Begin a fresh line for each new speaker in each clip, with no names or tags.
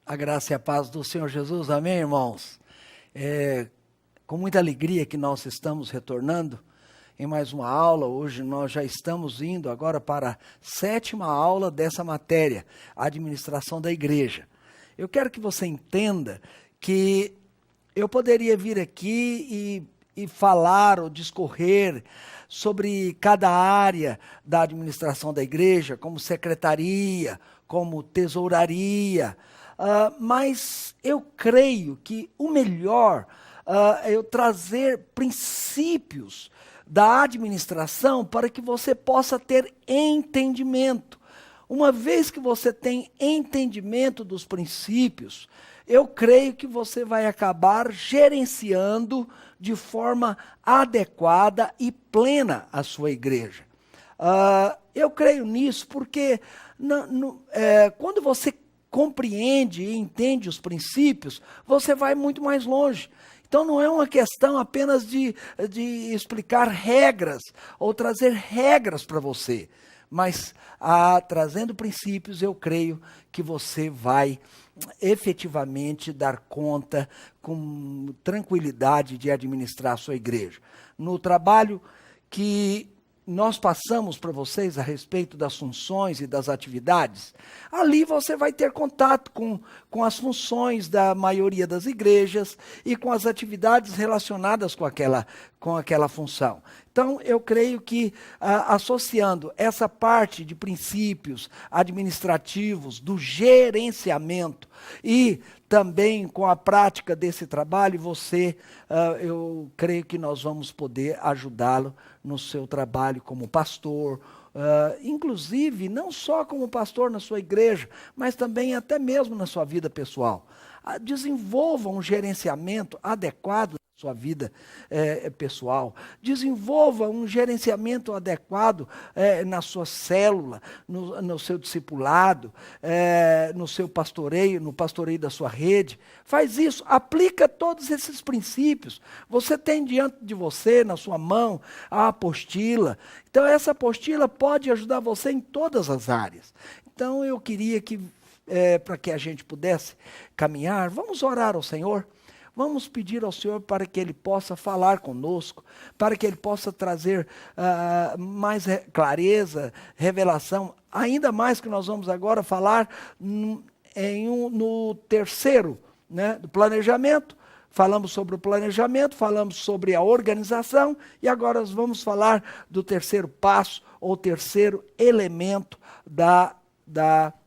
A graça e a paz do Senhor Jesus, amém, irmãos? Com muita alegria que nós estamos retornando em mais uma aula. Hoje nós já estamos indo agora para a 7ª aula dessa matéria, administração da igreja. Eu quero que você entenda que eu poderia vir aqui e falar ou discorrer sobre cada área da administração da igreja, como secretaria, como tesouraria, mas eu creio que o melhor é eu trazer princípios da administração para que você possa ter entendimento. Uma vez que você tem entendimento dos princípios, eu creio que você vai acabar gerenciando de forma adequada e plena a sua igreja. Eu creio nisso porque quando você compreende e entende os princípios, você vai muito mais longe. Então não é uma questão apenas de explicar regras ou trazer regras para você, mas trazendo princípios, eu creio que você vai efetivamente dar conta com tranquilidade de administrar a sua igreja. No trabalho que nós passamos para vocês a respeito das funções e das atividades, ali você vai ter contato com as funções da maioria das igrejas e com as atividades relacionadas com aquela função. Então, eu creio que associando essa parte de princípios administrativos, do gerenciamento e também com a prática desse trabalho, eu creio que nós vamos poder ajudá-lo no seu trabalho como pastor, inclusive não só como pastor na sua igreja, mas também até mesmo na sua vida pessoal. Desenvolva um gerenciamento adequado da sua vida pessoal, desenvolva um gerenciamento adequado na sua célula, no seu discipulado, no seu pastoreio, no pastoreio da sua rede. Faz isso, aplica todos esses princípios. Você tem diante de você, na sua mão, a apostila. Então essa apostila pode ajudar você em todas as áreas. Então eu queria que, para que a gente pudesse caminhar, vamos orar ao Senhor. Vamos pedir ao Senhor para que Ele possa falar conosco, para que Ele possa trazer mais clareza, revelação, ainda mais que nós vamos agora falar no terceiro, do planejamento. Falamos sobre o planejamento, falamos sobre a organização e agora nós vamos falar do terceiro passo ou terceiro elemento da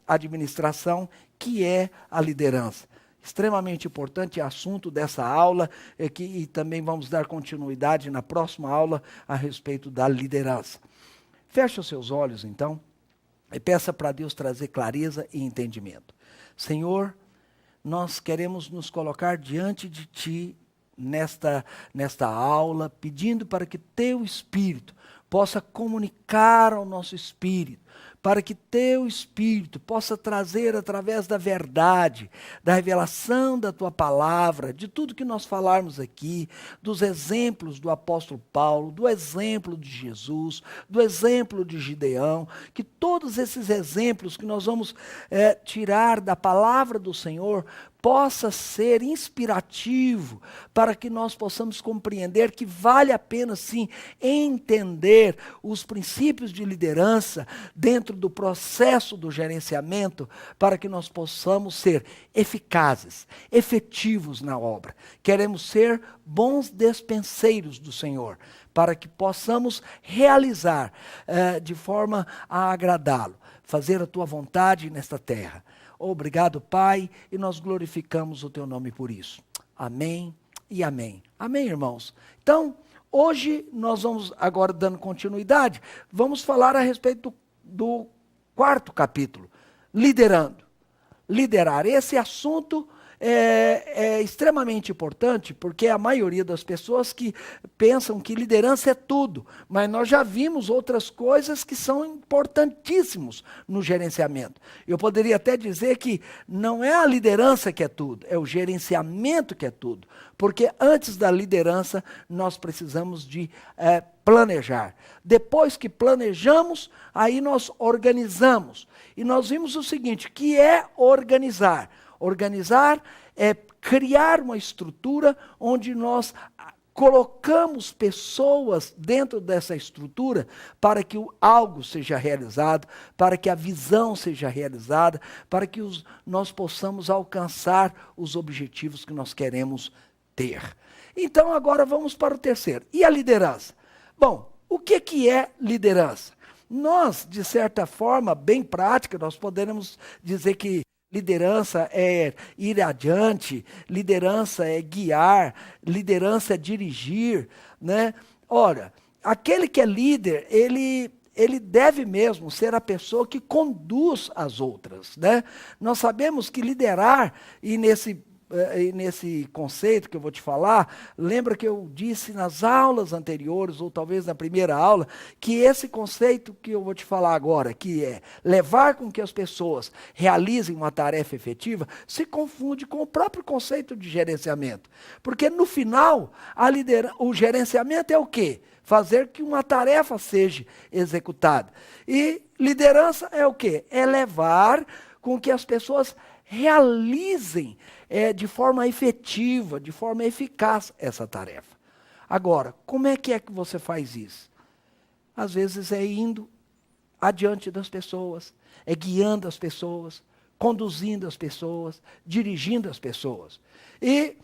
administração, que é a liderança. Extremamente importante assunto dessa aula, e também vamos dar continuidade na próxima aula a respeito da liderança. Feche os seus olhos, então, e peça para Deus trazer clareza e entendimento. Senhor, nós queremos nos colocar diante de Ti nesta aula, pedindo para que Teu Espírito possa comunicar ao nosso espírito, para que Teu Espírito possa trazer através da verdade, da revelação da Tua palavra, de tudo que nós falarmos aqui, dos exemplos do apóstolo Paulo, do exemplo de Jesus, do exemplo de Gideão, que todos esses exemplos que nós vamos tirar da palavra do Senhor possa ser inspirativo para que nós possamos compreender que vale a pena sim entender os princípios de liderança dentro do processo do gerenciamento, para que nós possamos ser eficazes, efetivos na obra. Queremos ser bons despenseiros do Senhor, para que possamos realizar de forma a agradá-lo, fazer a Tua vontade nesta terra. Obrigado, Pai, e nós glorificamos o Teu nome por isso. Amém e amém. Amém, irmãos? Então, hoje nós vamos, agora dando continuidade, vamos falar a respeito do 4º capítulo, liderando. Liderar. Esse assunto é extremamente importante, porque a maioria das pessoas que pensam que liderança é tudo, mas nós já vimos outras coisas que são importantíssimos no gerenciamento. Eu poderia até dizer que não é a liderança que é tudo, é o gerenciamento que é tudo, porque antes da liderança nós precisamos de planejar. Depois que planejamos, aí nós organizamos. E nós vimos o seguinte, que é organizar. Organizar é criar uma estrutura onde nós colocamos pessoas dentro dessa estrutura para que algo seja realizado, para que a visão seja realizada, para que nós possamos alcançar os objetivos que nós queremos ter. Então agora vamos para o terceiro. E a liderança? Bom, o que é liderança? Nós, de certa forma, bem prática, nós poderemos dizer que liderança é ir adiante, liderança é guiar, liderança é dirigir, né? Ora, aquele que é líder, ele deve mesmo ser a pessoa que conduz as outras, né? Nós sabemos que liderar, e nesse conceito que eu vou te falar, lembra que eu disse nas aulas anteriores, ou talvez na primeira aula, que esse conceito que eu vou te falar agora, que é levar com que as pessoas realizem uma tarefa efetiva, se confunde com o próprio conceito de gerenciamento. Porque no final, o gerenciamento é o quê? Fazer que uma tarefa seja executada. E liderança é o quê? É levar com que as pessoas realizem de forma efetiva, de forma eficaz essa tarefa. Agora, como é que você faz isso? Às vezes é indo adiante das pessoas, é guiando as pessoas, conduzindo as pessoas, dirigindo as pessoas. E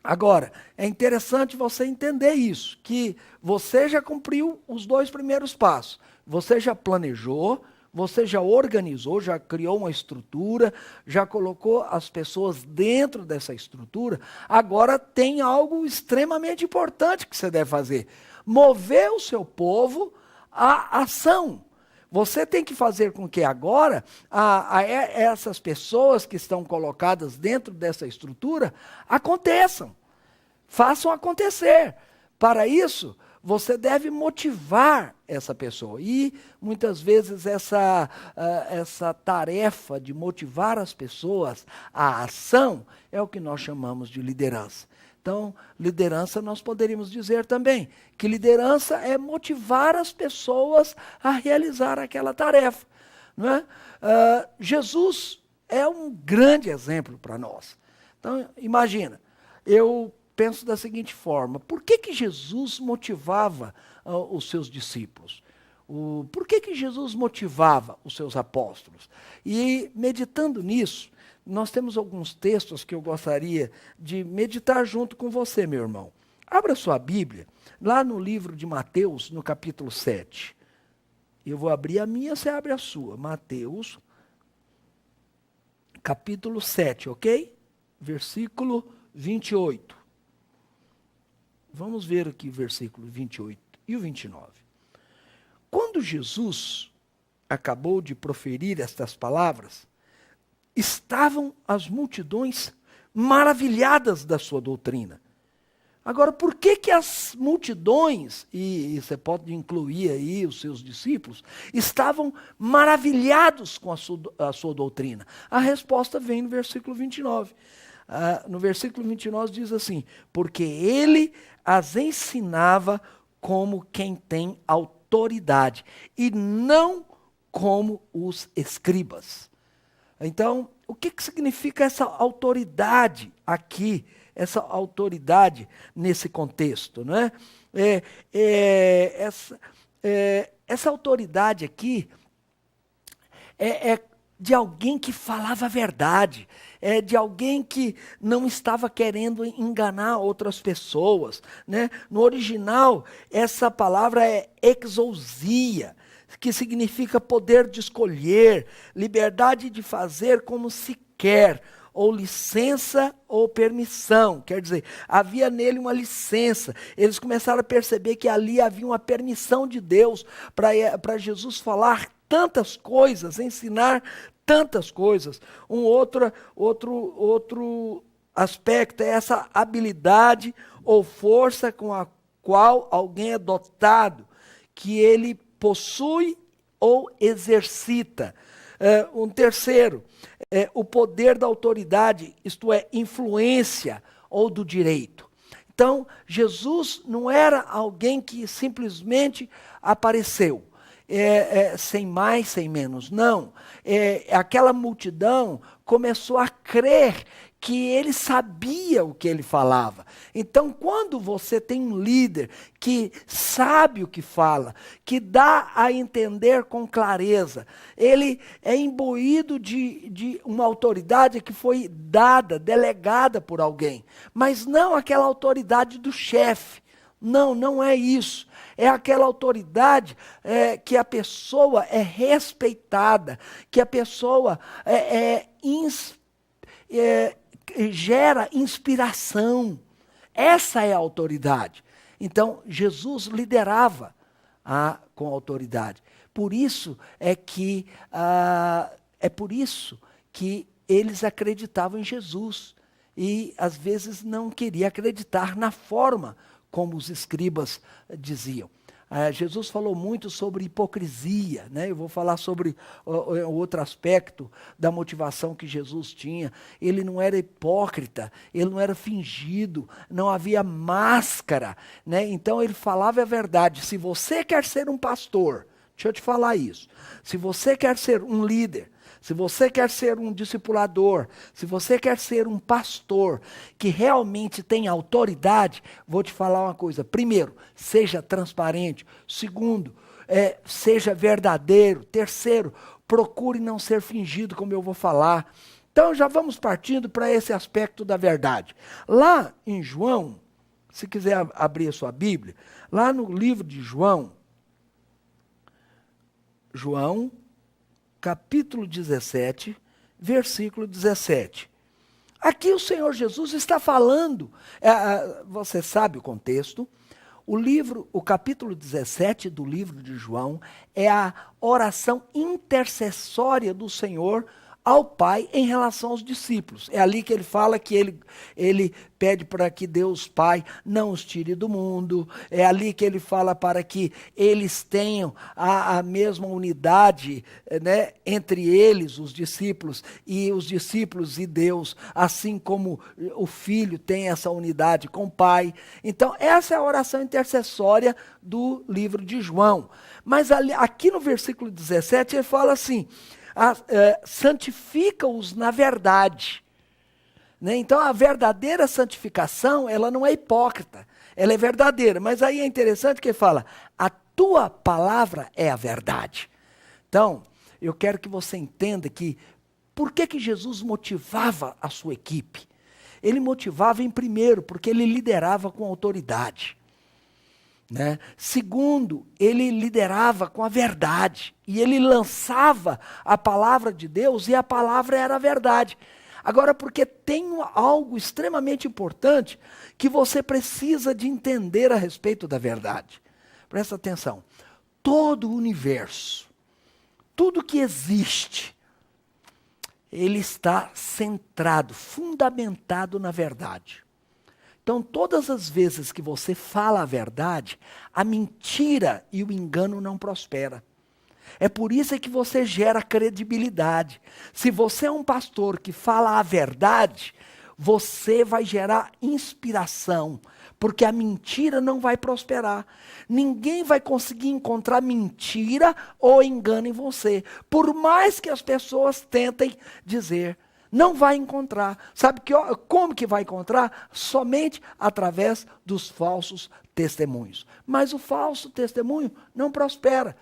agora, é interessante você entender isso, que você já cumpriu os 2 primeiros passos. Você já planejou, você já organizou, já criou uma estrutura, já colocou as pessoas dentro dessa estrutura. Agora tem algo extremamente importante que você deve fazer. Mover o seu povo à ação. Você tem que fazer com que agora essas pessoas que estão colocadas dentro dessa estrutura aconteçam. Façam acontecer. Para isso, você deve motivar essa pessoa. E, muitas vezes, essa tarefa de motivar as pessoas à ação é o que nós chamamos de liderança. Então, liderança nós poderíamos dizer também que liderança é motivar as pessoas a realizar aquela tarefa. Não é? Jesus é um grande exemplo para nós. Então, imagina, eu penso da seguinte forma: por que Jesus motivava os seus discípulos? Por que Jesus motivava os seus apóstolos? E meditando nisso, nós temos alguns textos que eu gostaria de meditar junto com você, meu irmão. Abra sua Bíblia, lá no livro de Mateus, no capítulo 7. Eu vou abrir a minha, você abre a sua. Mateus, capítulo 7, ok? Versículo 28. Vamos ver aqui o versículo 28 e o 29. Quando Jesus acabou de proferir estas palavras, estavam as multidões maravilhadas da sua doutrina. Agora, por que as multidões, e você pode incluir aí os seus discípulos, estavam maravilhados com a sua doutrina? A resposta vem no versículo 29. No versículo 29 diz assim: porque ele as ensinava como quem tem autoridade, e não como os escribas. Então, o que significa essa autoridade aqui, essa autoridade nesse contexto, não é? Essa autoridade aqui é de alguém que falava a verdade, é de alguém que não estava querendo enganar outras pessoas, né? No original, essa palavra é exousia, que significa poder de escolher, liberdade de fazer como se quer, ou licença ou permissão. Quer dizer, havia nele uma licença. Eles começaram a perceber que ali havia uma permissão de Deus para Jesus falar tantas coisas, ensinar tantas coisas. Um outro aspecto é essa habilidade ou força com a qual alguém é dotado, que ele possui ou exercita. Um terceiro, o poder da autoridade, isto é, influência ou do direito. Então, Jesus não era alguém que simplesmente apareceu. sem mais, sem menos. Não. Aquela multidão começou a crer que ele sabia o que ele falava. Então, quando você tem um líder que sabe o que fala, que dá a entender com clareza, ele é imbuído de uma autoridade que foi dada, delegada por alguém, mas não aquela autoridade do chefe. Não, não é isso. É aquela autoridade que a pessoa é respeitada, que a pessoa gera inspiração. Essa é a autoridade. Então, Jesus liderava com autoridade. Por isso por isso que eles acreditavam em Jesus. E, às vezes, não queriam acreditar na forma como os escribas diziam. Jesus falou muito sobre hipocrisia, né? Eu vou falar sobre outro aspecto da motivação que Jesus tinha. Ele não era hipócrita, ele não era fingido, não havia máscara, né? Então ele falava a verdade. Se você quer ser um pastor, deixa eu te falar isso. Se você quer ser um líder, se você quer ser um discipulador, se você quer ser um pastor que realmente tem autoridade, vou te falar uma coisa. Primeiro, seja transparente. Segundo, seja verdadeiro. Terceiro, procure não ser fingido, como eu vou falar. Então já vamos partindo para esse aspecto da verdade. Lá em João, se quiser abrir a sua Bíblia, lá no livro de João, capítulo 17, versículo 17. Aqui o Senhor Jesus está falando, você sabe o contexto, o capítulo 17 do livro de João é a oração intercessória do Senhor ao Pai em relação aos discípulos. É ali que ele fala que ele pede para que Deus Pai não os tire do mundo. É ali que ele fala para que eles tenham a mesma unidade, né, entre eles, os discípulos e Deus, assim como o Filho tem essa unidade com o Pai. Então, essa é a oração intercessória do livro de João. Mas aqui no versículo 17 ele fala assim: santifica-os na verdade. Né? Então a verdadeira santificação, ela não é hipócrita, ela é verdadeira. Mas aí é interessante que ele fala: a tua palavra é a verdade. Então, eu quero que você entenda que por que Jesus motivava a sua equipe? Ele motivava em primeiro, porque ele liderava com autoridade. Né? Segundo, ele liderava com a verdade, e ele lançava a palavra de Deus, e a palavra era a verdade. Agora, porque tem algo extremamente importante que você precisa de entender a respeito da verdade. Presta atenção. Todo o universo, tudo que existe, ele está centrado, fundamentado na verdade. Então, todas as vezes que você fala a verdade, a mentira e o engano não prosperam. É por isso que você gera credibilidade. Se você é um pastor que fala a verdade, você vai gerar inspiração, porque a mentira não vai prosperar. Ninguém vai conseguir encontrar mentira ou engano em você, por mais que as pessoas tentem dizer. Não vai encontrar. Sabe como que vai encontrar? Somente através dos falsos testemunhos. Mas o falso testemunho não prospera.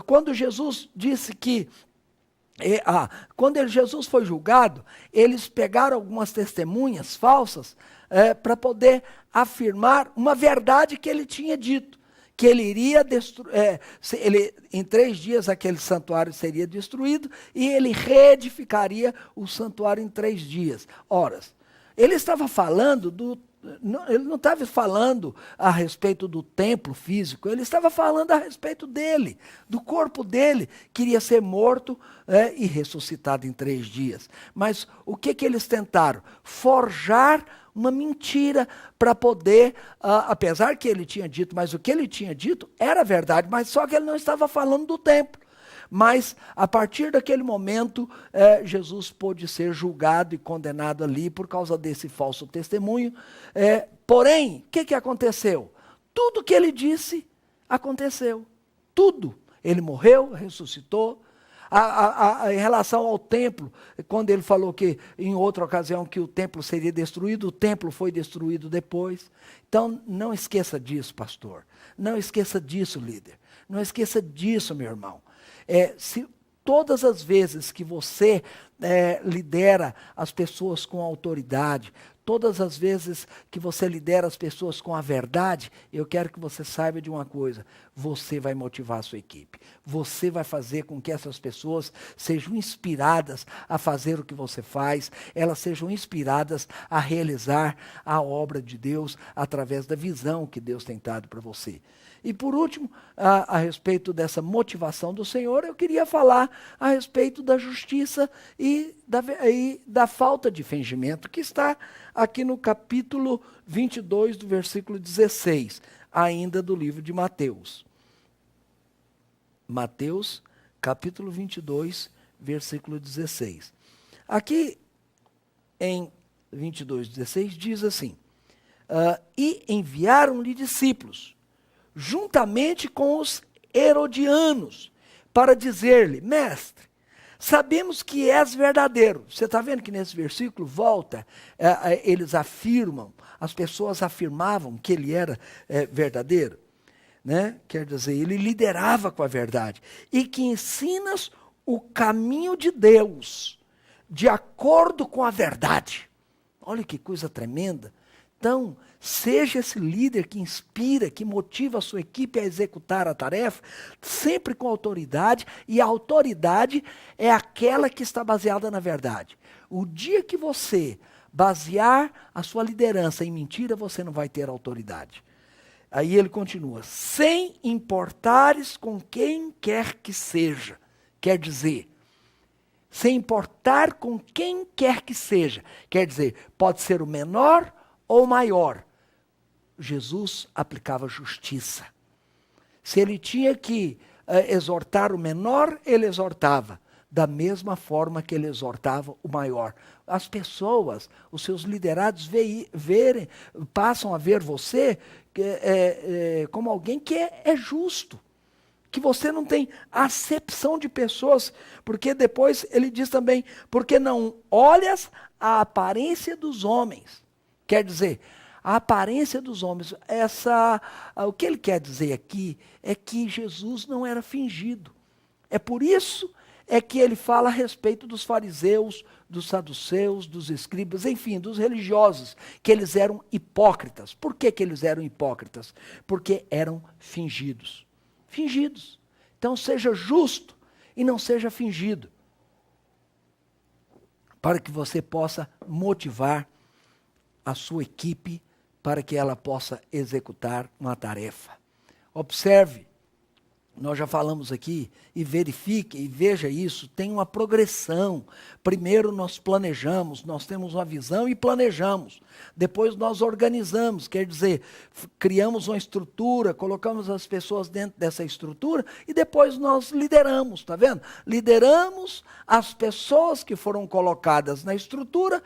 Quando Jesus disse que quando Jesus foi julgado, eles pegaram algumas testemunhas falsas para poder afirmar uma verdade que ele tinha dito. Que ele iria destruir, em 3 dias aquele santuário seria destruído e ele reedificaria o santuário em 3 dias. Ora, ele estava falando ele não estava falando a respeito do templo físico, ele estava falando a respeito dele, do corpo dele, que iria ser morto e ressuscitado em 3 dias. Mas o que eles tentaram? Forjar uma mentira para poder, apesar que ele tinha dito, mas o que ele tinha dito era verdade, mas só que ele não estava falando do templo. Mas, a partir daquele momento, Jesus pôde ser julgado e condenado ali por causa desse falso testemunho. Porém, o que aconteceu? Tudo que ele disse, aconteceu. Tudo. Ele morreu, ressuscitou. Em relação ao templo, quando ele falou que em outra ocasião que o templo seria destruído, o templo foi destruído depois. Então não esqueça disso, pastor. Não esqueça disso, líder. Não esqueça disso, meu irmão. Se todas as vezes que você lidera as pessoas com autoridade, todas as vezes que você lidera as pessoas com a verdade, eu quero que você saiba de uma coisa: você vai motivar a sua equipe. Você vai fazer com que essas pessoas sejam inspiradas a fazer o que você faz, elas sejam inspiradas a realizar a obra de Deus através da visão que Deus tem dado para você. E por último, a respeito dessa motivação do Senhor, eu queria falar a respeito da justiça e da falta de fingimento, que está aqui no capítulo 22, do versículo 16, ainda do livro de Mateus. Mateus, capítulo 22, versículo 16. Aqui, em 22, 16, diz assim: e enviaram-lhe discípulos, juntamente com os herodianos, para dizer-lhe: mestre, sabemos que és verdadeiro. Você está vendo que nesse versículo volta, eles afirmam, as pessoas afirmavam que ele era verdadeiro, né? Quer dizer, ele liderava com a verdade. E que ensinas o caminho de Deus, de acordo com a verdade. Olha que coisa tremenda. Então, seja esse líder que inspira, que motiva a sua equipe a executar a tarefa, sempre com autoridade, e a autoridade é aquela que está baseada na verdade. O dia que você basear a sua liderança em mentira, você não vai ter autoridade. Aí ele continua: sem importares com quem quer que seja. Quer dizer, sem importar com quem quer que seja. Quer dizer, pode ser o menor ou maior. Jesus aplicava justiça. Se ele tinha que exortar o menor, ele exortava da mesma forma que ele exortava o maior. As pessoas, os seus liderados passam a ver você como alguém que é justo, que você não tem acepção de pessoas, porque depois ele diz também: porque não olhas a aparência dos homens. Quer dizer, a aparência dos homens, o que ele quer dizer aqui é que Jesus não era fingido. É por isso que ele fala a respeito dos fariseus, dos saduceus, dos escribas, enfim, dos religiosos, que eles eram hipócritas. Por que eles eram hipócritas? Porque eram fingidos. Fingidos. Então seja justo e não seja fingido, para que você possa motivar a sua equipe para que ela possa executar uma tarefa. Observe, nós já falamos aqui, e verifique e veja isso, tem uma progressão. Primeiro nós planejamos, nós temos uma visão e planejamos. Depois nós organizamos, quer dizer, criamos uma estrutura, colocamos as pessoas dentro dessa estrutura e depois nós lideramos, está vendo? Lideramos as pessoas que foram colocadas na estrutura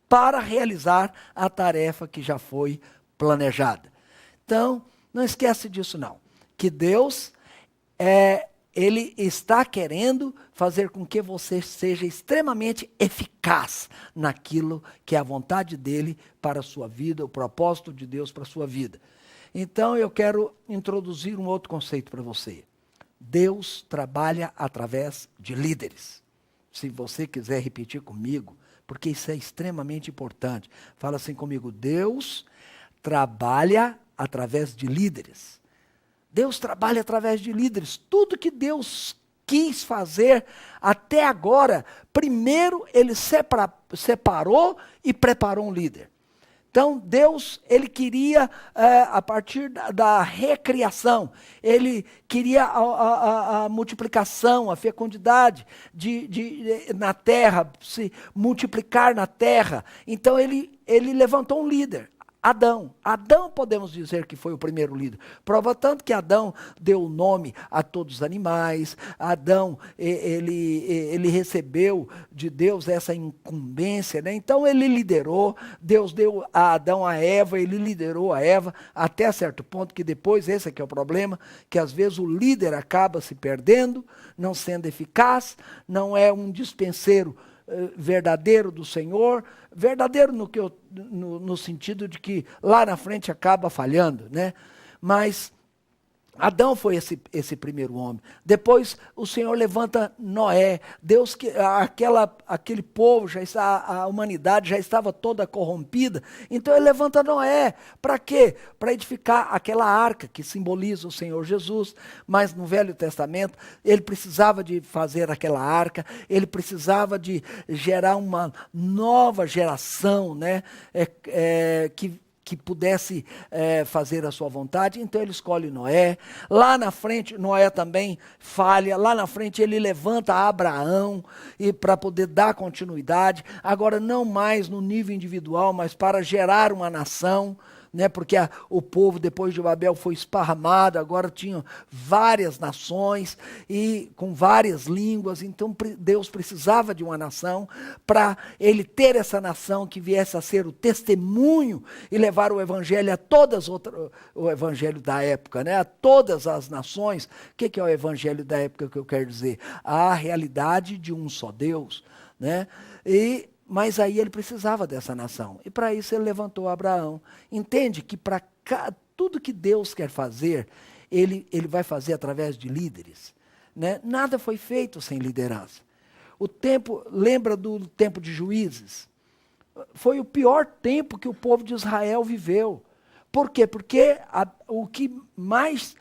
para realizar a tarefa que já foi planejada. Então, não esquece disso não, que Deus, Ele está querendo fazer com que você seja extremamente eficaz naquilo que é a vontade dEle para a sua vida, o propósito de Deus para a sua vida. Então, eu quero introduzir um outro conceito para você. Deus trabalha através de líderes. Se você quiser repetir comigo, porque isso é extremamente importante. Fala assim comigo: Deus trabalha através de líderes. Deus trabalha através de líderes. Tudo que Deus quis fazer até agora, primeiro Ele separou e preparou um líder. Então Deus, Ele queria, a partir da recriação, Ele queria a multiplicação, a fecundidade na terra, se multiplicar na terra. Então Ele levantou um líder, Adão. Adão podemos dizer que foi o primeiro líder. Prova tanto que Adão deu o nome a todos os animais. Adão, ele recebeu de Deus essa incumbência, né? Então ele liderou. Deus deu a Adão a Eva, ele liderou a Eva até certo ponto, que depois, esse aqui é o problema, que às vezes o líder acaba se perdendo, não sendo eficaz, não é um dispenseiro verdadeiro do Senhor, verdadeiro no sentido de que lá na frente acaba falhando, né? Mas Adão foi esse primeiro homem. Depois o Senhor levanta Noé. Deus, aquele povo, a humanidade já estava toda corrompida. Então ele levanta Noé. Para quê? Para edificar aquela arca que simboliza o Senhor Jesus. Mas no Velho Testamento ele precisava de fazer aquela arca. Ele precisava de gerar uma nova geração, né? Que pudesse fazer a sua vontade. Então ele escolhe Noé. Lá na frente, Noé também falha. Lá na frente ele levanta Abraão para poder dar continuidade. Agora não mais no nível individual, mas para gerar uma nação, né? Porque o povo depois de Babel foi esparramado, agora tinham várias nações e com várias línguas. Então Deus precisava de uma nação para ele ter essa nação que viesse a ser o testemunho e levar o evangelho a todas o evangelho da época, né? A todas as nações. O que é o evangelho da época que eu quero dizer? A realidade de um só Deus, né? Mas aí ele precisava dessa nação. E para isso ele levantou Abraão. Entende que para tudo que Deus quer fazer, ele vai fazer através de líderes, né? Nada foi feito sem liderança. Lembra do tempo de Juízes? Foi o pior tempo que o povo de Israel viveu. Por quê? Porque o que mais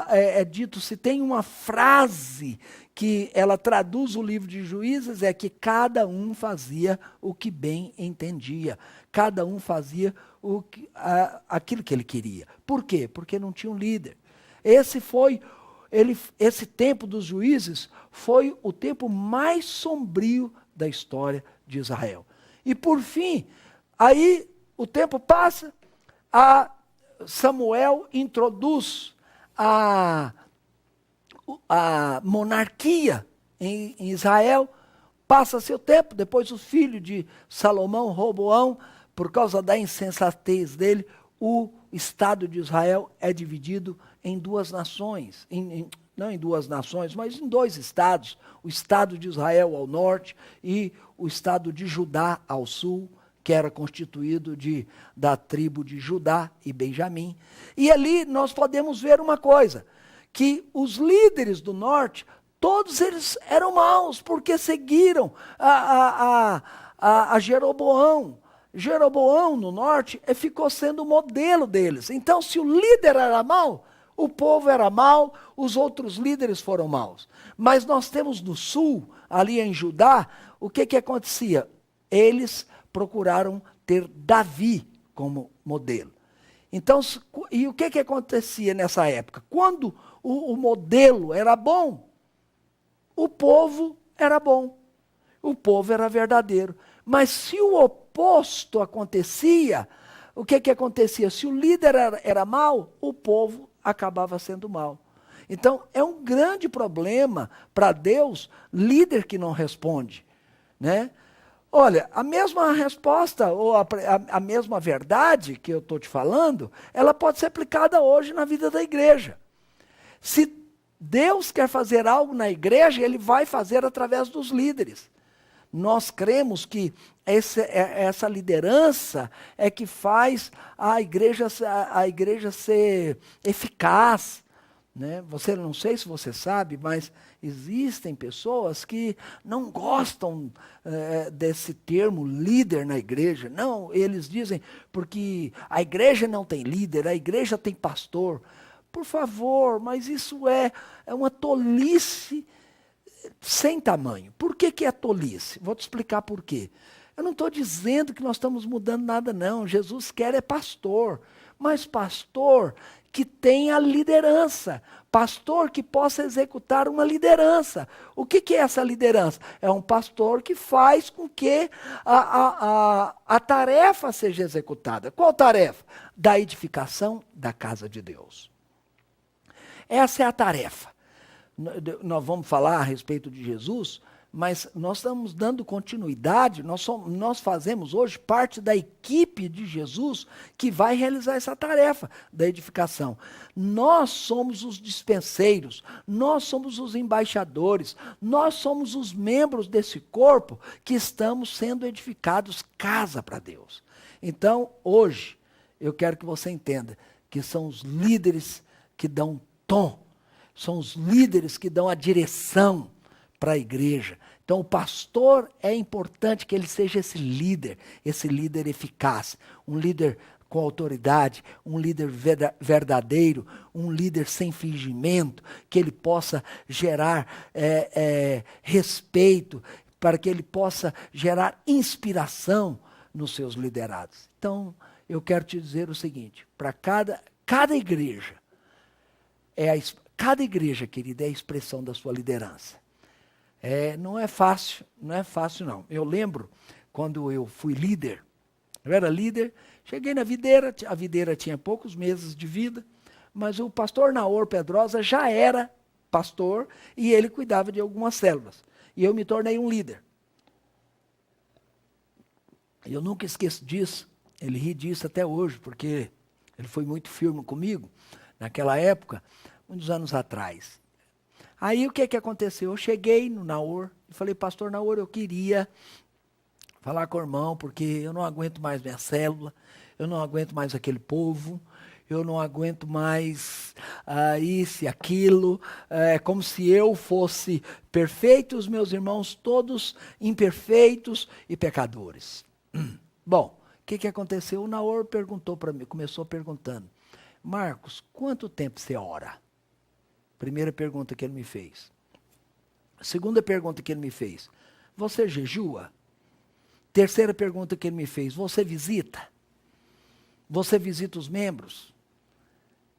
é dito, se tem uma frase que ela traduz o livro de Juízes, é que cada um fazia o que bem entendia. Cada um fazia aquilo que ele queria. Por quê? Porque não tinha um líder. Esse tempo dos juízes foi o tempo mais sombrio da história de Israel. E por fim, aí o tempo passa, Samuel introduz a monarquia em Israel. Passa seu tempo, depois o filho de Salomão, Roboão, por causa da insensatez dele, o Estado de Israel é dividido em duas nações, não em duas nações, mas em dois estados, o Estado de Israel ao norte e o Estado de Judá ao sul, que era constituído da tribo de Judá e Benjamim. E ali nós podemos ver uma coisa, que os líderes do norte, todos eles eram maus, porque seguiram a Jeroboão. Jeroboão, no norte, ficou sendo o modelo deles. Então, se o líder era mau, o povo era mau, os outros líderes foram maus. Mas nós temos no sul, ali em Judá, o que acontecia? Eles procuraram ter Davi como modelo. Então, e o que acontecia nessa época? Quando o modelo era bom, o povo era bom, o povo era verdadeiro. Mas se o oposto acontecia, o que acontecia? Se o líder era mau, o povo acabava sendo mau. Então, é um grande problema para Deus, líder que não responde, né? Olha, a mesma resposta, ou a mesma verdade que eu estou te falando, ela pode ser aplicada hoje na vida da igreja. Se Deus quer fazer algo na igreja, Ele vai fazer através dos líderes. Nós cremos que essa liderança é que faz a igreja ser eficaz, né? Não sei se você sabe, mas existem pessoas que não gostam desse termo líder na igreja. Não, eles dizem porque a igreja não tem líder, a igreja tem pastor. Por favor, mas isso é uma tolice sem tamanho. Por que é tolice? Vou te explicar por quê. Eu não estou dizendo que nós estamos mudando nada, não. Jesus quer é pastor. mas pastor que tenha liderança, pastor que possa executar uma liderança. O que é essa liderança? É um pastor que faz com que a tarefa seja executada. Qual tarefa? Da edificação da casa de Deus. Essa é a tarefa. Nós vamos falar a respeito de Jesus, mas nós estamos dando continuidade, nós fazemos hoje parte da equipe de Jesus que vai realizar essa tarefa da edificação. Nós somos os dispenseiros, nós somos os embaixadores, nós somos os membros desse corpo que estamos sendo edificados casa para Deus. Então, hoje, eu quero que você entenda que são os líderes que dão tom, são os líderes que dão a direção para a igreja. Então o pastor é importante que ele seja esse líder eficaz, um líder com autoridade, um líder verdadeiro, um líder sem fingimento, que ele possa gerar respeito, para que ele possa gerar inspiração nos seus liderados. Então eu quero te dizer o seguinte, para cada igreja, cada igreja, querida, é a expressão da sua liderança. Não é fácil não. Eu lembro quando eu fui líder, eu era líder, cheguei na videira, a videira tinha poucos meses de vida, mas o pastor Naor Pedrosa já era pastor e ele cuidava de algumas células. E eu me tornei um líder. E eu nunca esqueço disso, ele ri disso até hoje, porque ele foi muito firme comigo naquela época, muitos anos atrás. Aí o que aconteceu? Eu cheguei no Naor e falei, pastor Naor, eu queria falar com o irmão, porque eu não aguento mais minha célula, eu não aguento mais aquele povo, eu não aguento mais isso e aquilo, como se eu fosse perfeito, os meus irmãos todos imperfeitos e pecadores. Bom, o que aconteceu? O Naor perguntou para mim, começou perguntando, Marcos, quanto tempo você ora? Primeira pergunta que ele me fez. Segunda pergunta que ele me fez, você jejua? Terceira pergunta que ele me fez, você visita? Você visita os membros?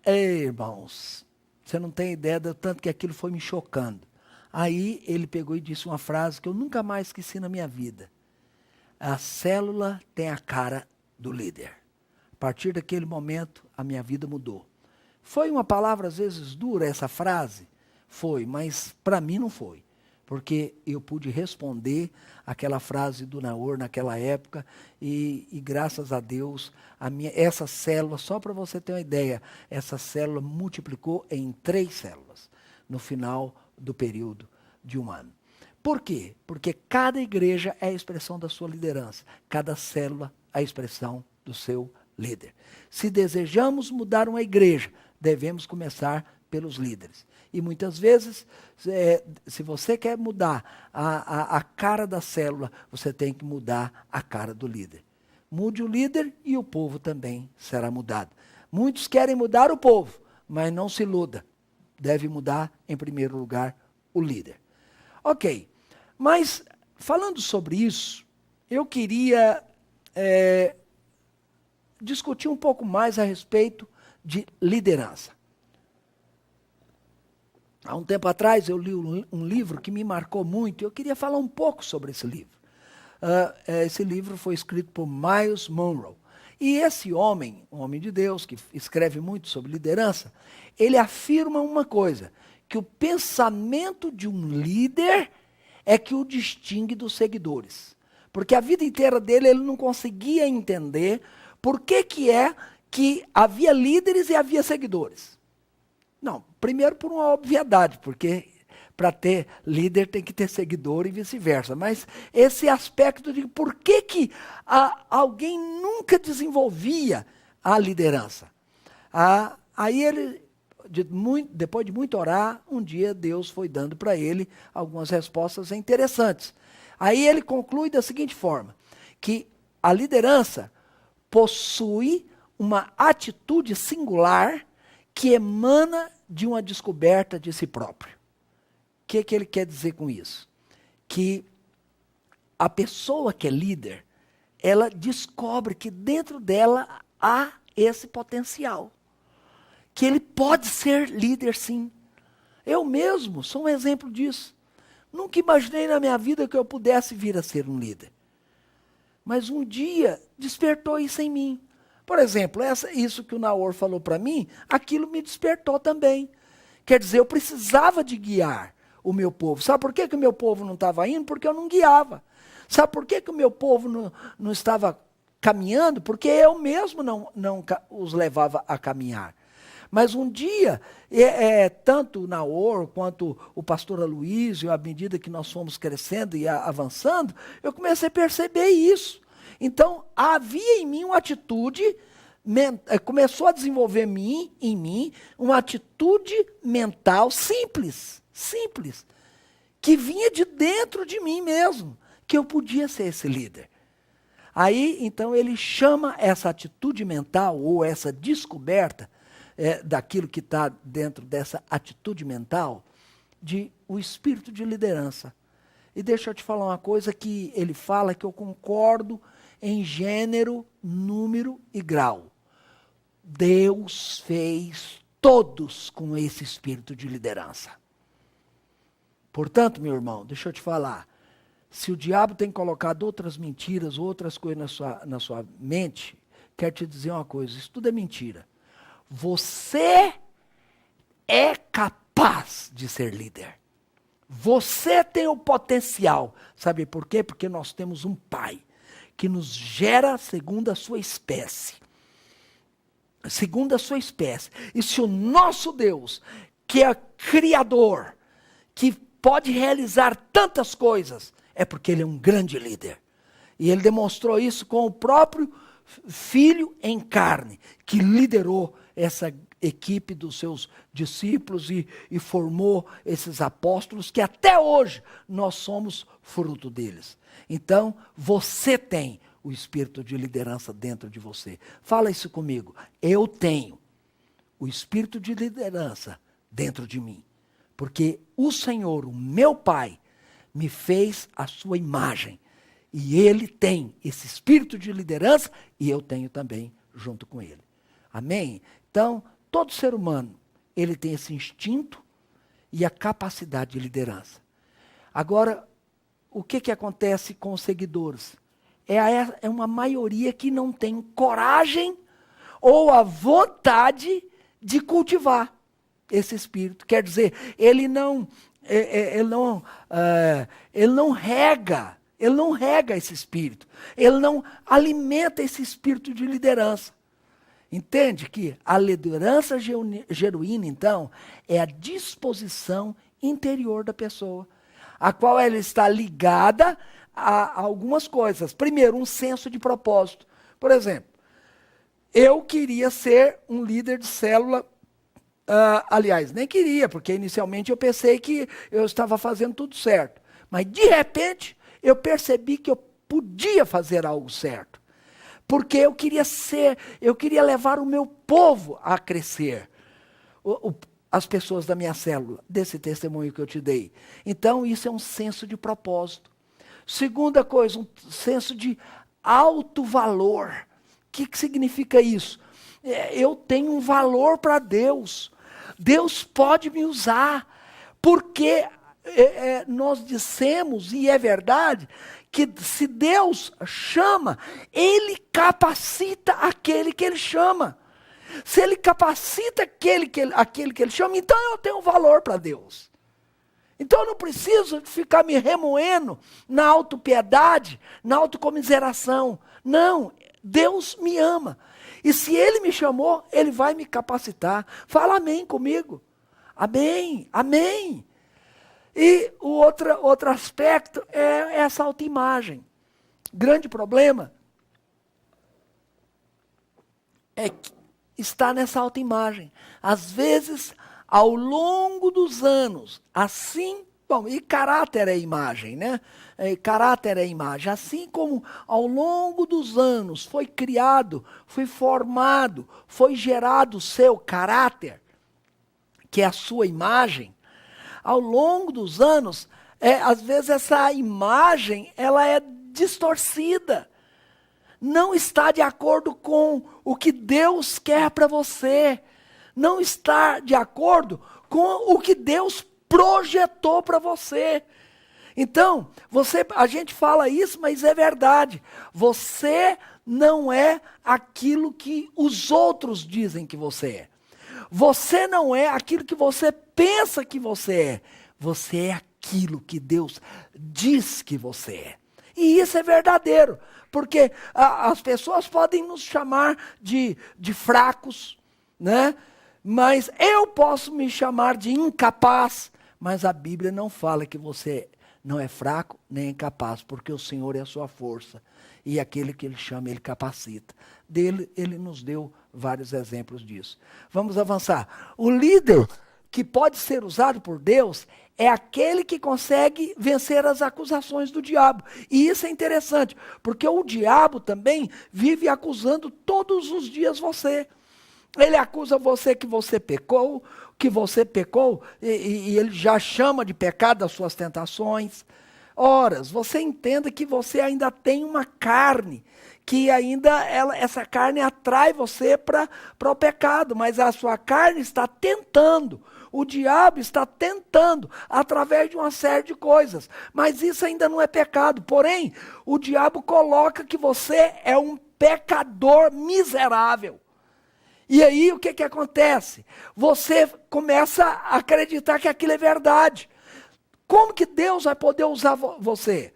Ei, irmãos, você não tem ideia do tanto que aquilo foi me chocando. Aí ele pegou e disse uma frase que eu nunca mais esqueci na minha vida. A célula tem a cara do líder. A partir daquele momento, a minha vida mudou. Foi uma palavra às vezes dura essa frase? Foi, mas para mim não foi. Porque eu pude responder aquela frase do Naor naquela época e graças a Deus, essa célula, só para você ter uma ideia, essa célula multiplicou em 3 células no final do período de 1 ano. Por quê? Porque cada igreja é a expressão da sua liderança, cada célula é a expressão do seu líder. Se desejamos mudar uma igreja, devemos começar pelos líderes. E muitas vezes, se você quer mudar a cara da célula, você tem que mudar a cara do líder. Mude o líder e o povo também será mudado. Muitos querem mudar o povo, mas não se iluda. Deve mudar, em primeiro lugar, o líder. Ok, mas falando sobre isso, eu queria discutir um pouco mais a respeito de liderança. Há um tempo atrás eu li um livro que me marcou muito e eu queria falar um pouco sobre esse livro. Esse livro foi escrito por Myles Munroe. E esse homem, um homem de Deus, que escreve muito sobre liderança, ele afirma uma coisa, que o pensamento de um líder é que o distingue dos seguidores. Porque a vida inteira dele ele não conseguia entender por que é que havia líderes e havia seguidores. Não, primeiro por uma obviedade, porque para ter líder tem que ter seguidor e vice-versa. Mas esse aspecto de por que alguém nunca desenvolvia a liderança. Aí ele, depois de muito orar, um dia Deus foi dando para ele algumas respostas interessantes. Aí ele conclui da seguinte forma, que a liderança possui uma atitude singular que emana de uma descoberta de si próprio. O que ele quer dizer com isso? Que a pessoa que é líder, ela descobre que dentro dela há esse potencial. Que ele pode ser líder, sim. Eu mesmo sou um exemplo disso. Nunca imaginei na minha vida que eu pudesse vir a ser um líder. Mas um dia despertou isso em mim. Por exemplo, isso que o Naor falou para mim, aquilo me despertou também. Quer dizer, eu precisava de guiar o meu povo. Sabe por que o meu povo não estava indo? Porque eu não guiava. Sabe por que o meu povo não estava caminhando? Porque eu mesmo não os levava a caminhar. Mas um dia, tanto o Naor quanto o pastor Aloysio, à medida que nós fomos crescendo e avançando, eu comecei a perceber isso. Então, havia em mim uma atitude, começou a desenvolver em mim uma atitude mental simples, que vinha de dentro de mim mesmo, que eu podia ser esse líder. Aí, então, ele chama essa atitude mental, ou essa descoberta, daquilo que está dentro dessa atitude mental, de o espírito de liderança. E deixa eu te falar uma coisa que ele fala que eu concordo em gênero, número e grau. Deus fez todos com esse espírito de liderança. Portanto, meu irmão, deixa eu te falar, se o diabo tem colocado outras mentiras, outras coisas na sua mente, quero te dizer uma coisa, isso tudo é mentira. Você é capaz de ser líder. Você tem o potencial. Sabe por quê? Porque nós temos um Pai que nos gera segundo a sua espécie. Segundo a sua espécie. E se o nosso Deus, que é Criador, que pode realizar tantas coisas, é porque Ele é um grande líder. E Ele demonstrou isso com o próprio Filho em carne, que liderou essa equipe dos seus discípulos e formou esses apóstolos que até hoje nós somos fruto deles. Então, você tem o espírito de liderança dentro de você. Fala isso comigo. Eu tenho o espírito de liderança dentro de mim. Porque o Senhor, o meu Pai, me fez a sua imagem. E Ele tem esse espírito de liderança e eu tenho também junto com Ele. Amém? Então, todo ser humano, ele tem esse instinto e a capacidade de liderança. Agora, o que acontece com os seguidores? É uma maioria que não tem coragem ou a vontade de cultivar esse espírito. Quer dizer, ele não rega esse espírito. Ele não alimenta esse espírito de liderança. Entende que a liderança genuína, então, é a disposição interior da pessoa, a qual ela está ligada a algumas coisas. Primeiro, um senso de propósito. Por exemplo, eu queria ser um líder de célula, aliás, nem queria, porque inicialmente eu pensei que eu estava fazendo tudo certo. Mas, de repente, eu percebi que eu podia fazer algo certo. Porque eu queria levar o meu povo a crescer. As pessoas da minha célula, desse testemunho que eu te dei. Então, isso é um senso de propósito. Segunda coisa, um senso de alto valor. O que significa isso? Eu tenho um valor para Deus. Deus pode me usar. Porque nós dissemos, e é verdade, que se Deus chama, Ele capacita aquele que Ele chama. Se Ele capacita aquele que Ele chama, então eu tenho valor para Deus. Então eu não preciso ficar me remoendo na autopiedade, na autocomiseração. Não, Deus me ama. E se Ele me chamou, Ele vai me capacitar. Fala amém comigo. Amém, amém. E o outro aspecto é essa autoimagem. Grande problema é que está nessa autoimagem. Às vezes, ao longo dos anos, assim, e caráter é imagem, né? Caráter é imagem. Assim como ao longo dos anos foi criado, foi formado, foi gerado o seu caráter, que é a sua imagem, ao longo dos anos, às vezes essa imagem ela é distorcida. não está de acordo com o que Deus quer para você. Não está de acordo com o que Deus projetou para você. Então, a gente fala isso, mas é verdade. Você não é aquilo que os outros dizem que você é. Você não é aquilo que você pensa que você é. Você é aquilo que Deus diz que você é. E isso é verdadeiro, porque as pessoas podem nos chamar de fracos, né? Mas eu posso me chamar de incapaz, mas a Bíblia não fala que você não é fraco nem incapaz, porque o Senhor é a sua força. E aquele que Ele chama, Ele capacita. Dele, Ele nos deu vários exemplos disso. Vamos avançar. O líder que pode ser usado por Deus é aquele que consegue vencer as acusações do diabo. E isso é interessante, porque o diabo também vive acusando todos os dias você. Ele acusa você que você pecou, e ele já chama de pecado as suas tentações. Ora, você entenda que você ainda tem uma carne, que ainda essa carne atrai você para o pecado, mas a sua carne está tentando, o diabo está tentando, através de uma série de coisas, mas isso ainda não é pecado. Porém, o diabo coloca que você é um pecador miserável. E aí o que acontece? Você começa a acreditar que aquilo é verdade. Como que Deus vai poder usar você?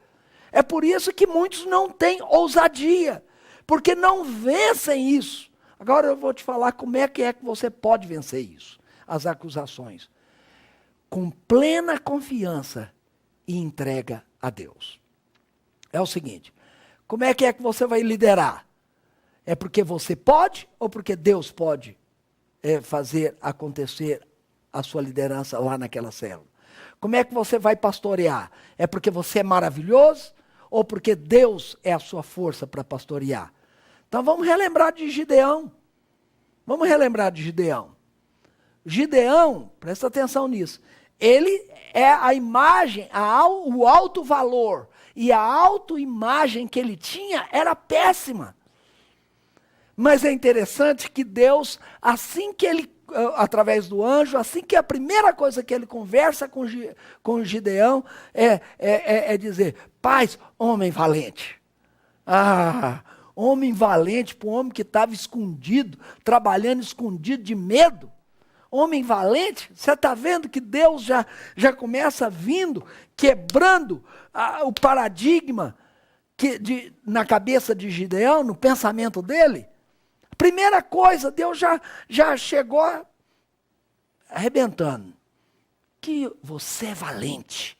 É por isso que muitos não têm ousadia, porque não vencem isso. Agora eu vou te falar como é que você pode vencer isso, as acusações. Com plena confiança e entrega a Deus. É o seguinte, como é que você vai liderar? É porque você pode ou porque Deus pode fazer acontecer a sua liderança lá naquela célula? Como é que você vai pastorear? É porque você é maravilhoso ou porque Deus é a sua força para pastorear? Então vamos relembrar de Gideão. Gideão, presta atenção nisso. Ele é a imagem, o alto valor e a autoimagem que ele tinha era péssima. Mas é interessante que Deus, assim que ele, através do anjo, assim que a primeira coisa que ele conversa com Gideão é dizer, paz, homem valente. Homem valente para o homem que estava escondido, trabalhando escondido de medo. Homem valente, você está vendo que Deus já começa vindo, quebrando o paradigma na cabeça de Gideão, no pensamento dele. Primeira coisa, Deus já chegou arrebentando. Que você é valente.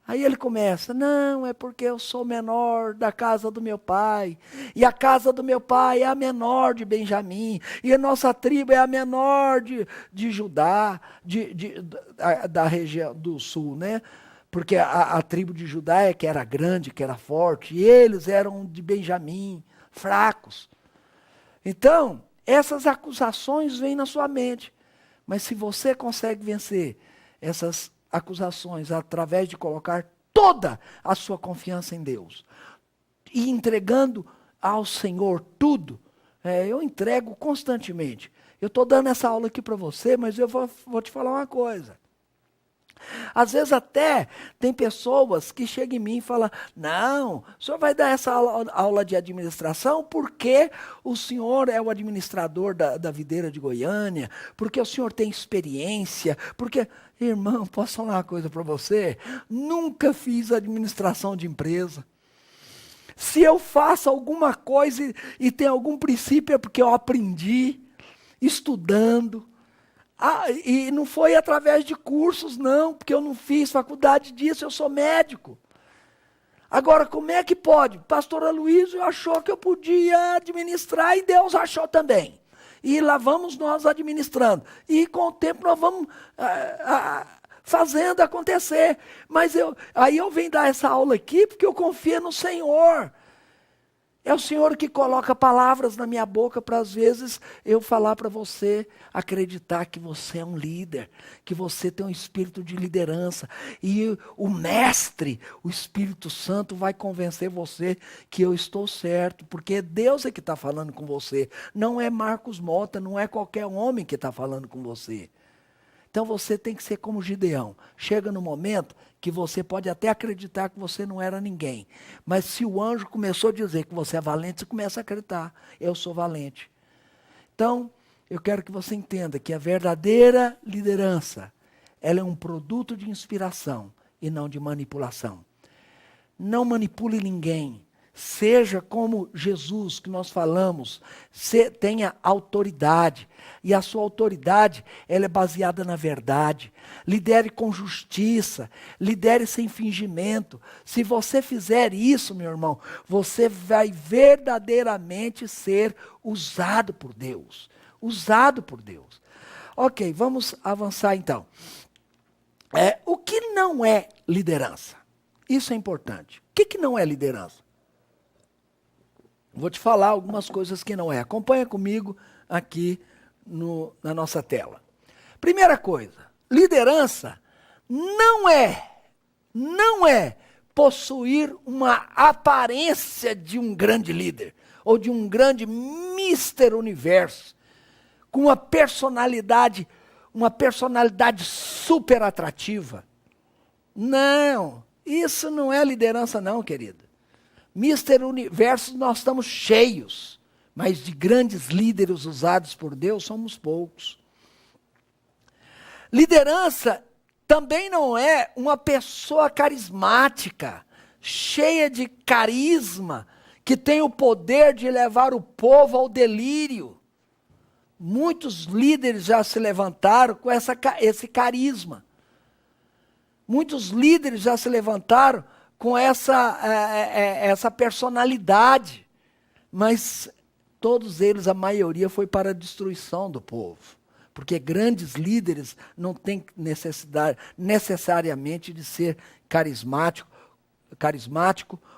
Aí ele começa, não, é porque eu sou menor da casa do meu pai. E a casa do meu pai é a menor de Benjamim. E a nossa tribo é a menor de Judá, da região do sul, né? Porque a tribo de Judá é que era grande, que era forte. E eles eram de Benjamim, fracos. Então, essas acusações vêm na sua mente. Mas se você consegue vencer essas acusações através de colocar toda a sua confiança em Deus e entregando ao Senhor tudo, eu entrego constantemente. Eu estou dando essa aula aqui para você, mas eu vou te falar uma coisa. Às vezes até tem pessoas que chegam em mim e falam, não, o senhor vai dar essa aula de administração porque o senhor é o administrador da videira de Goiânia, porque o senhor tem experiência, porque, irmão, posso falar uma coisa para você? Nunca fiz administração de empresa. Se eu faço alguma coisa e tem algum princípio é porque eu aprendi, estudando. E não foi através de cursos, não, porque eu não fiz faculdade disso, eu sou médico. Agora, como é que pode? Pastor Aloysio achou que eu podia administrar e Deus achou também. E lá vamos nós administrando. E com o tempo nós vamos fazendo acontecer. Mas aí eu venho dar essa aula aqui porque eu confio no Senhor. É o Senhor que coloca palavras na minha boca para, às vezes, eu falar para você, acreditar que você é um líder, que você tem um espírito de liderança. E o mestre, o Espírito Santo, vai convencer você que eu estou certo, porque Deus é que está falando com você. Não é Marcos Mota, não é qualquer homem que está falando com você. Então você tem que ser como Gideão. Chega no momento que você pode até acreditar que você não era ninguém. Mas se o anjo começou a dizer que você é valente, você começa a acreditar. Eu sou valente. Então, eu quero que você entenda que a verdadeira liderança, ela é um produto de inspiração e não de manipulação. Não manipule ninguém. Seja como Jesus, que nós falamos, tenha autoridade. E a sua autoridade, ela é baseada na verdade. Lidere com justiça, lidere sem fingimento. Se você fizer isso, meu irmão, você vai verdadeiramente ser usado por Deus. Usado por Deus. Ok, vamos avançar então. O que não é liderança? Isso é importante. O que não é liderança? Vou te falar algumas coisas que não é. Acompanha comigo aqui na nossa tela. Primeira coisa, liderança não é possuir uma aparência de um grande líder, ou de um grande Mister Universo, com uma personalidade super atrativa. Não, isso não é liderança não, querido. Mister Universo, nós estamos cheios, mas de grandes líderes usados por Deus somos poucos. Liderança também não é uma pessoa carismática, cheia de carisma, que tem o poder de levar o povo ao delírio. Muitos líderes já se levantaram com esse carisma. Muitos líderes já se levantaram com essa personalidade, mas todos eles, a maioria, foi para a destruição do povo, porque grandes líderes não têm necessidade necessariamente de ser carismático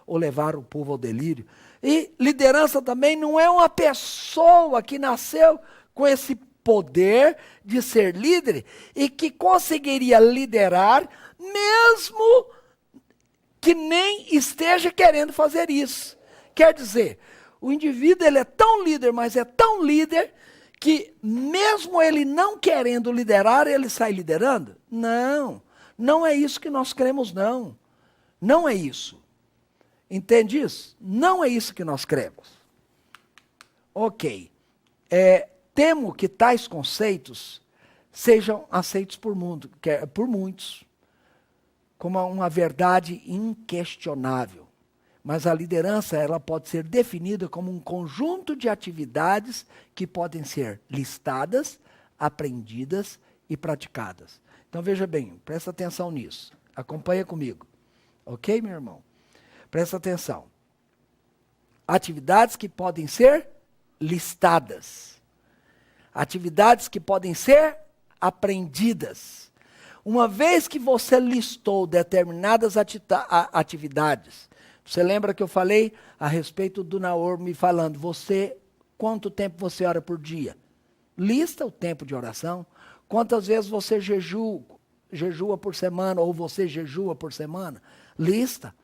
ou levar o povo ao delírio. E liderança também não é uma pessoa que nasceu com esse poder de ser líder e que conseguiria liderar mesmo que nem esteja querendo fazer isso. Quer dizer, o indivíduo ele é tão líder, mas é tão líder, que mesmo ele não querendo liderar, ele sai liderando? Não, não é isso que nós cremos não. Não é isso. Entende isso? Não é isso que nós cremos. Ok. Temo que tais conceitos sejam aceitos por muitos, como uma verdade inquestionável. Mas a liderança, ela pode ser definida como um conjunto de atividades que podem ser listadas, aprendidas e praticadas. Então veja bem, presta atenção nisso. Acompanha comigo. Ok, meu irmão? Presta atenção. Atividades que podem ser listadas. Atividades que podem ser aprendidas. Uma vez que você listou determinadas atividades, você lembra que eu falei a respeito do Naor me falando, quanto tempo você ora por dia? Lista o tempo de oração. Quantas vezes você jejua por semana, ou você jejua por semana? Lista.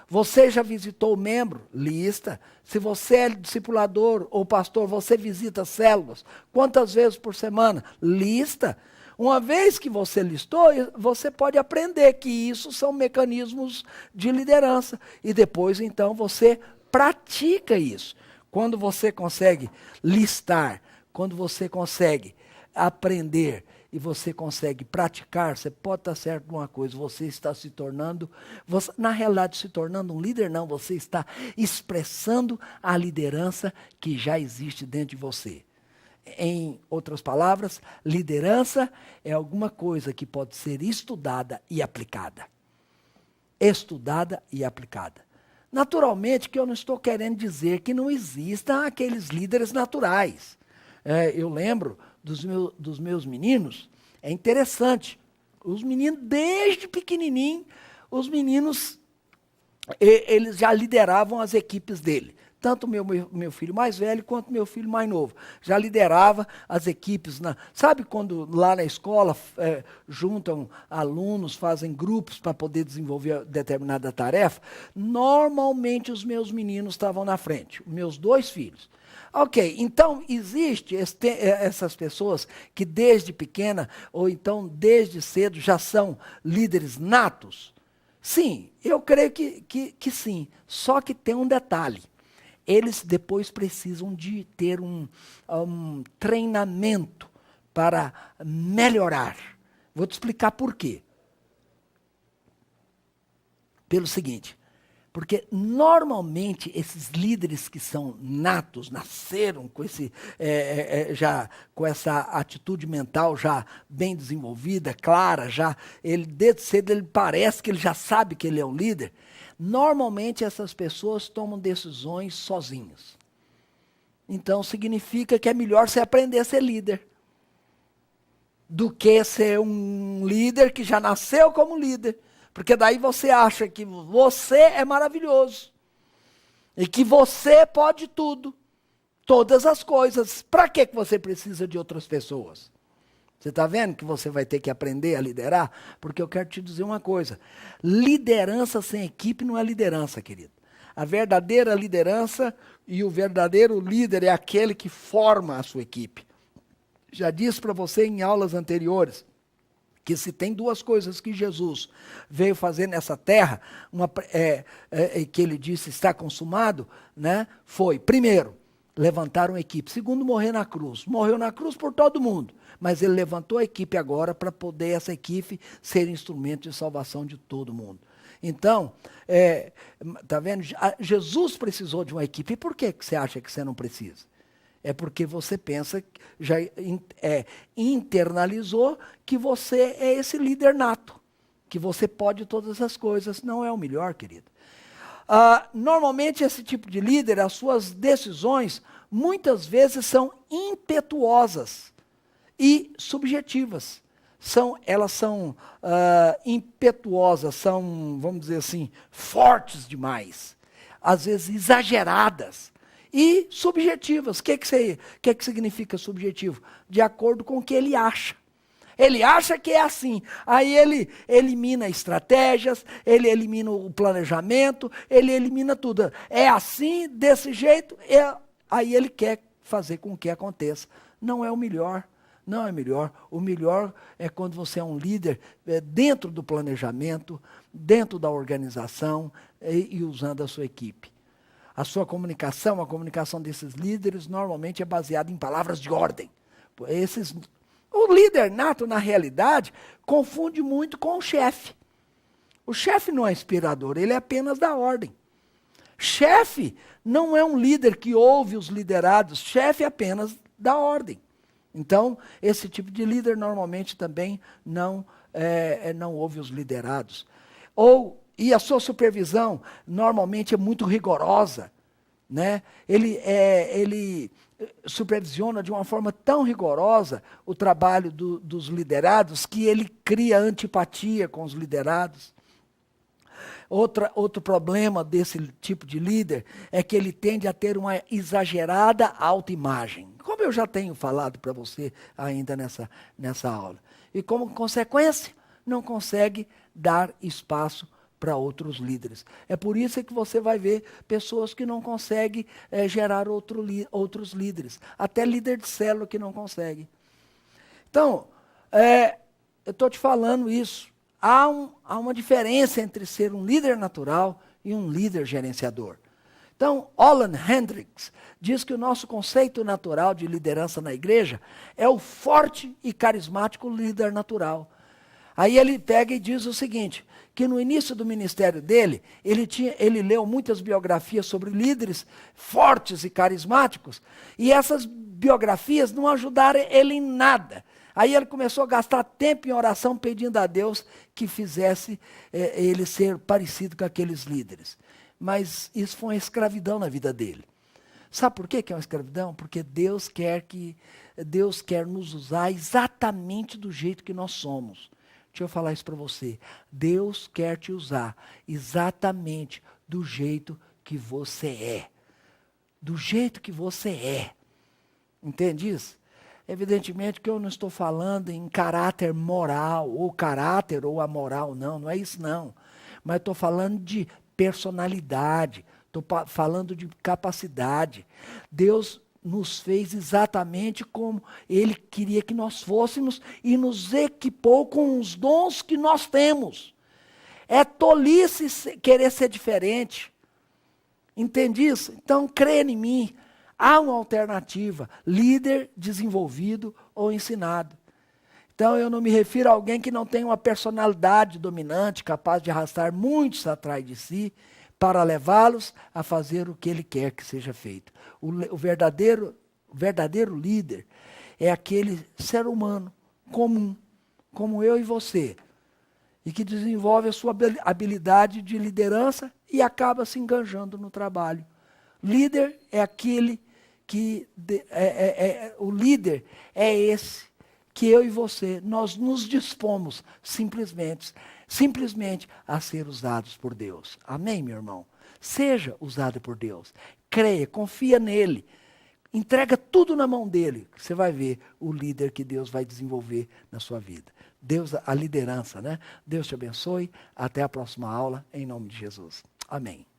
Você já visitou o membro? Lista. Se você é discipulador ou pastor, você visita células? Quantas vezes por semana? Lista. Uma vez que você listou, você pode aprender que isso são mecanismos de liderança. E depois, então, você pratica isso. Quando você consegue listar, quando você consegue aprender e você consegue praticar, você pode estar certo de uma coisa, você está se tornando, na realidade se tornando um líder não, você está expressando a liderança que já existe dentro de você. Em outras palavras, liderança é alguma coisa que pode ser estudada e aplicada. Estudada e aplicada. Naturalmente que eu não estou querendo dizer que não existam aqueles líderes naturais. Eu lembro dos meus meninos, é interessante, os meninos desde pequenininho, os meninos, eles já lideravam as equipes dele. tanto meu filho mais velho quanto meu filho mais novo. Já liderava as equipes. Sabe quando lá na escola juntam alunos, fazem grupos para poder desenvolver determinada tarefa? Normalmente os meus meninos estavam na frente, meus 2 filhos. Ok, então existe essas pessoas que desde pequena, ou então desde cedo, já são líderes natos? Sim, eu creio que sim. Só que tem um detalhe. Eles depois precisam de ter um treinamento para melhorar. Vou te explicar por quê. Pelo seguinte, porque normalmente esses líderes que são natos, nasceram com já com essa atitude mental já bem desenvolvida, clara, ele desde cedo ele parece que ele já sabe que ele é um líder. Normalmente essas pessoas tomam decisões sozinhas. Então significa que é melhor você aprender a ser líder do que ser um líder que já nasceu como líder. Porque daí você acha que você é maravilhoso. E que você pode tudo. Todas as coisas. Para que você precisa de outras pessoas? Você está vendo que você vai ter que aprender a liderar? Porque eu quero te dizer uma coisa. Liderança sem equipe não é liderança, querido. A verdadeira liderança e o verdadeiro líder é aquele que forma a sua equipe. Já disse para você em aulas anteriores que se tem 2 coisas que Jesus veio fazer nessa terra, que ele disse está consumado, né, foi, primeiro, levantar uma equipe. Segundo, morrer na cruz. Morreu na cruz por todo mundo, mas ele levantou a equipe agora para poder essa equipe ser instrumento de salvação de todo mundo. Então, tá vendo? Jesus precisou de uma equipe. E por que você acha que você não precisa? É porque você pensa, já internalizou que você é esse líder nato, que você pode todas as coisas. Não é o melhor, querido. Normalmente esse tipo de líder, as suas decisões, muitas vezes são impetuosas e subjetivas. Elas são impetuosas, são, vamos dizer assim, fortes demais. Às vezes exageradas. E subjetivas. O que significa subjetivo? De acordo com o que ele acha. Ele acha que é assim. Aí ele elimina estratégias, ele elimina o planejamento, ele elimina tudo. É assim, desse jeito, aí ele quer fazer com que aconteça. Não é o melhor. Não é melhor. O melhor é quando você é um líder dentro do planejamento, dentro da organização e usando a sua equipe. A sua comunicação, a comunicação desses líderes, normalmente é baseada em palavras de ordem. O líder nato, na realidade, confunde muito com o chefe. O chefe não é inspirador, ele é apenas da ordem. Chefe não é um líder que ouve os liderados, chefe é apenas da ordem. Então, esse tipo de líder normalmente também não ouve os liderados. E a sua supervisão normalmente é muito rigorosa, né? Ele supervisiona de uma forma tão rigorosa o trabalho dos liderados que ele cria antipatia com os liderados. Outro problema desse tipo de líder é que ele tende a ter uma exagerada autoimagem, como eu já tenho falado para você ainda nessa aula. E como consequência, não consegue dar espaço para outros líderes. É por isso que você vai ver pessoas que não conseguem gerar outros líderes. Até líder de célula que não consegue. Então, eu estou te falando isso. Há uma diferença entre ser um líder natural e um líder gerenciador. Então, Olan Hendricks diz que o nosso conceito natural de liderança na igreja é o forte e carismático líder natural. Aí ele pega e diz o seguinte, que no início do ministério dele, ele leu muitas biografias sobre líderes fortes e carismáticos, e essas biografias não ajudaram ele em nada. Aí ele começou a gastar tempo em oração pedindo a Deus que fizesse ele ser parecido com aqueles líderes. Mas isso foi uma escravidão na vida dele. Sabe por que é uma escravidão? Porque Deus quer nos usar exatamente do jeito que nós somos. Deixa eu falar isso para você. Deus quer te usar exatamente do jeito que você é. do jeito que você é. Entende isso? Evidentemente que eu não estou falando em caráter moral, ou caráter ou amoral, não é isso não. Mas estou falando de personalidade, estou falando de capacidade. Deus nos fez exatamente como Ele queria que nós fôssemos e nos equipou com os dons que nós temos. É tolice querer ser diferente. Entende isso? Então, crê em mim. Há uma alternativa, líder desenvolvido ou ensinado. Então eu não me refiro a alguém que não tem uma personalidade dominante, capaz de arrastar muitos atrás de si, para levá-los a fazer o que ele quer que seja feito. O verdadeiro líder é aquele ser humano comum, como eu e você, e que desenvolve a sua habilidade de liderança e acaba se enganjando no trabalho. Líder é aquele que o líder é esse que eu e você, nós nos dispomos simplesmente a ser usados por Deus. Amém, meu irmão? Seja usado por Deus. Creia, confia nele. Entrega tudo na mão dele. Você vai ver o líder que Deus vai desenvolver na sua vida. Deus, a liderança, né? Deus te abençoe. Até a próxima aula, em nome de Jesus. Amém.